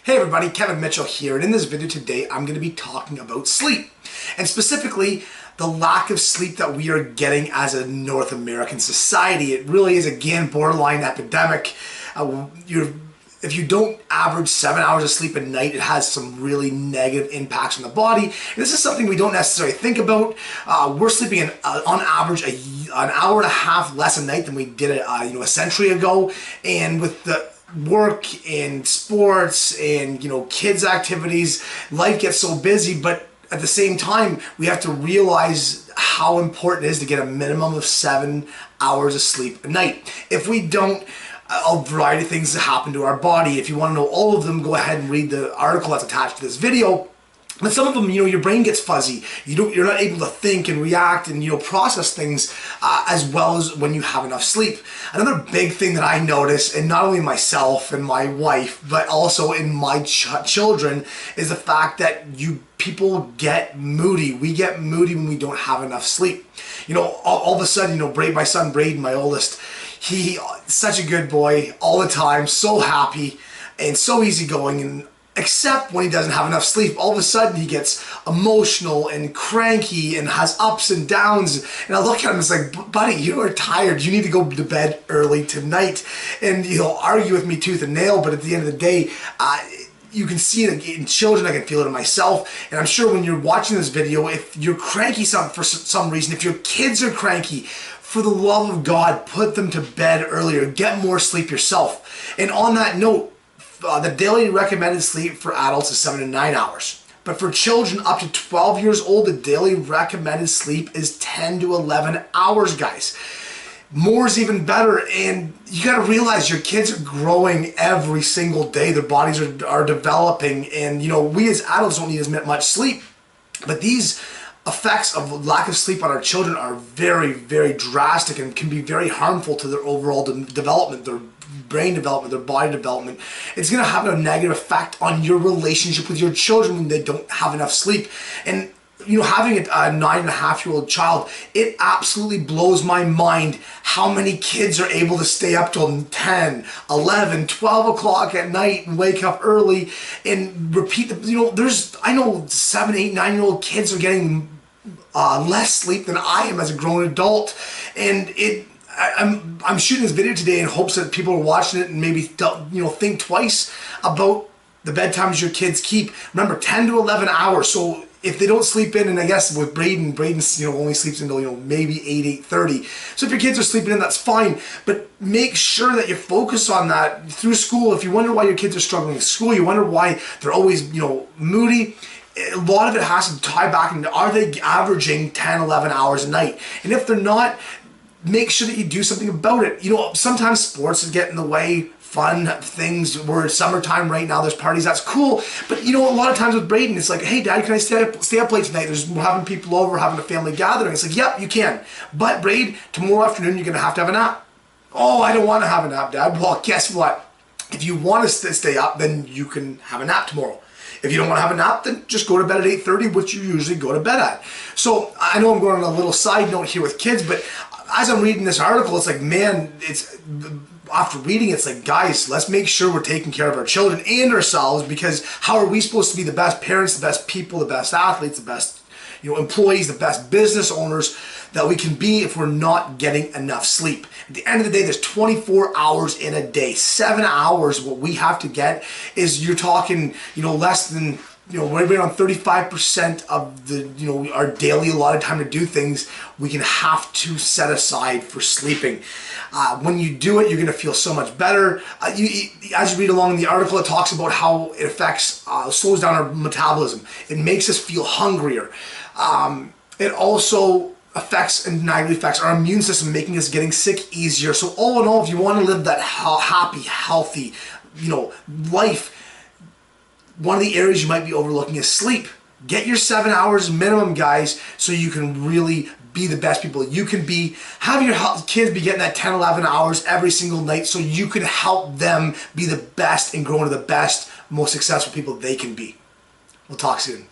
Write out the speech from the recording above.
Hey everybody, Kevin Mitchell here, and in this video today I'm going to be talking about sleep, and specifically the lack of sleep that we are getting as a North American society. It really is, again, borderline epidemic. If you don't average 7 hours of sleep a night, it has some really negative impacts on the body. And this is something we don't necessarily think about. We're sleeping on average an hour and a half less a night than we did a century ago, and with the work and sports and kids activities, life gets so busy, but at the same time we have to realize how important it is to get a minimum of 7 hours of sleep a night. If we don't, a variety of things happen to our body. If you want to know all of them, go ahead and read the article that's attached to this video. But some of them, your brain gets fuzzy. You're not able to think and react and process things as well as when you have enough sleep. Another big thing that I notice, and not only myself and my wife, but also in my children, is the fact that people get moody. We get moody when we don't have enough sleep. All of a sudden, my son Braden, my oldest, he's such a good boy all the time, so happy and so easygoing, and except when he doesn't have enough sleep, all of a sudden he gets emotional and cranky and has ups and downs. And I look at him and it's like, buddy, you are tired. You need to go to bed early tonight. And he'll argue with me tooth and nail, but at the end of the day, you can see it in children. I can feel it in myself. And I'm sure when you're watching this video, if you're cranky for some reason, if your kids are cranky, for the love of God, put them to bed earlier. Get more sleep yourself. And on that note, the daily recommended sleep for adults is 7 to 9 hours. But for children up to 12 years old, the daily recommended sleep is 10 to 11 hours, guys. More is even better, and you got to realize your kids are growing every single day. Their bodies are developing, and we as adults don't need as much sleep. But these effects of lack of sleep on our children are very, very drastic and can be very harmful to their overall development, their brain development, their body development. It's going to have a negative effect on your relationship with your children when they don't have enough sleep. And having a 9.5-year-old child, it absolutely blows my mind how many kids are able to stay up till 10, 11, 12 o'clock at night and wake up early and repeat I know 7, 8, 9-year-old kids are getting less sleep than I am as a grown adult. And I'm shooting this video today in hopes that people are watching it and maybe think twice about the bedtimes your kids keep. Remember, 10 to 11 hours. So if they don't sleep in, and I guess with Braden only sleeps until maybe 8:30. So if your kids are sleeping in, that's fine. But make sure that you focus on that through school. If you wonder why your kids are struggling in school, you wonder why they're always moody, a lot of it has to tie back into, are they averaging 10, 11 hours a night? And if they're not, make sure that you do something about it. Sometimes sports get in the way, fun things. We're summertime right now, there's parties, that's cool. But a lot of times with Braden, it's like, hey Dad, can I stay up late tonight? We're having people over, having a family gathering. It's like, yep, you can. But Braden, tomorrow afternoon you're gonna have a nap. Oh, I don't want to have a nap, Dad. Well, guess what? If you want to stay up, then you can have a nap tomorrow. If you don't want to have a nap, then just go to bed at 8:30, which you usually go to bed at. So I know I'm going on a little side note here with kids, but as I'm reading this article, it's like, man, after reading it's like, guys, let's make sure we're taking care of our children and ourselves, because how are we supposed to be the best parents, the best people, the best athletes, the best employees, the best business owners that we can be if we're not getting enough sleep? At the end of the day, there's 24 hours in a day. 7 hours, what we have to get is, you're talking, less than, we're around 35% of the, our daily allotted time to do things we can have to set aside for sleeping. When you do it, you're going to feel so much better. As you read along in the article, it talks about how it affects, slows down our metabolism. It makes us feel hungrier. It also affects and negatively affects our immune system, making us getting sick easier. So all in all, if you want to live that happy, healthy, life, one of the areas you might be overlooking is sleep. Get your 7 hours minimum, guys, so you can really be the best people you can be. Have your kids be getting that 10, 11 hours every single night so you can help them be the best and grow into the best, most successful people they can be. We'll talk soon.